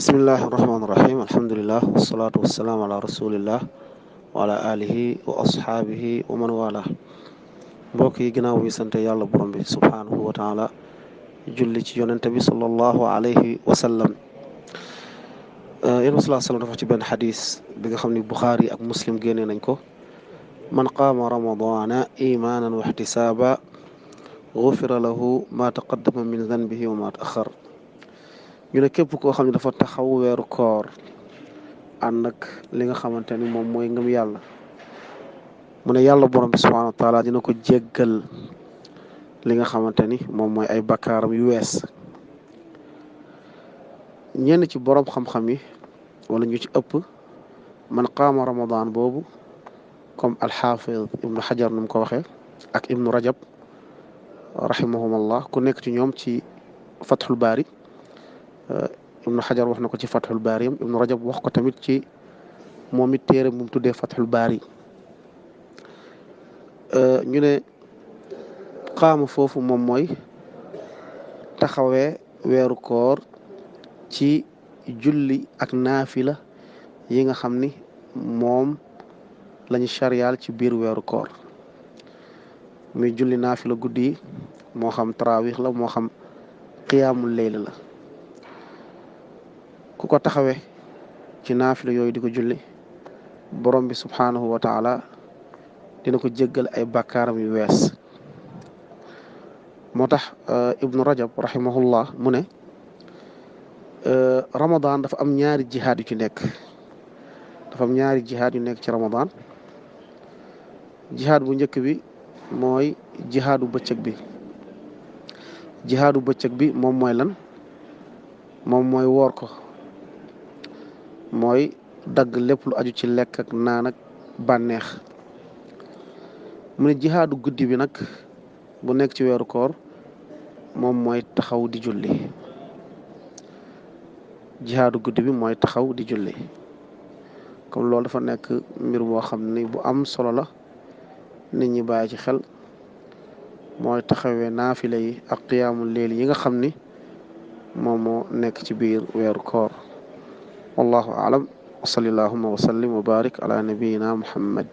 bismillahi rahmaani rahim alhamdulilah wasalaatu wasalaamu ala rasulillah wa ala alihi wa ashaabihi wa man wala mbokk yi ginnaaw bi sant yàlla borom bi subhaanahu wa taala julli ci yonente bi sallallahu alayhi wa sallam yéen salaa sallam dafa ci benn xadis bi nga xam ni Buxaari ak Muslim génnee nañ ko man qaama ramadana imanan wa ixtisaaba gufira lahu ma taqaddama min zanbihi wa ma taaxar ñu ne képp koo xam ne dafa taxaw weeru koor ànd ak li nga xamante ni moom mooy ngëm yàlla mu ne yàlla borom bi subhaanahu wa taala dina ko jéggal li nga xamante ni moom mooy ay bakkaaram yu wees. ñenn ci borom xam-xam yi wala ñu ci ëpp man qaama ramadan boobu comme alxaafid ibnu xajar nu mu ko waxee ak ibnu rajab rahimahumallah ku nekk ci ñoom ci fathul baari ibnu xajar wax na ko ci fathul baari yam ibnu rajab wax ko tamit ci moom it téere mu tuddee fathul baari ñu ne qaama foofu moom mooy taxawee weeru koor ci julli ak naafila yi nga xam ni moom lañu charial ci biir weeru koor muy julli naafila guddi yi moo xam tarawih la moo xam qiyaamul leyl la ku ko taxawee ci naafila yooyu di ko julli borom bi subhaanahu wa taala dina ko jéggal ay bakkaaram yu wees. moo tax ibnu rajab rahimahullah mu ne ramadan dafa am ñaari jihaad yu ci nekk ci ramadan. jihaad bu njëkk bi mooy jihaadu bëccëg bi moom mooy lan moom mooy woor ko mooy dagg lépp lu aju ci lekk ak naan ak bànneex. mu ne jihaadu guddi bi nag bu nekk ci weeru koor moom mooy taxaw di julli jihaadu guddi bi mooy taxaw di julli comme loolu dafa nekk mbir boo xam ni bu am solo la nit ñi bàyyi ci xel mooy taxawee naafila yi ak qiyaamul leyl yi nga xam ni moom moo nekk ci biir weeru koor. wallahu aalam wa salli allahumma wa sallim wa barik ala nabiyina muhammad.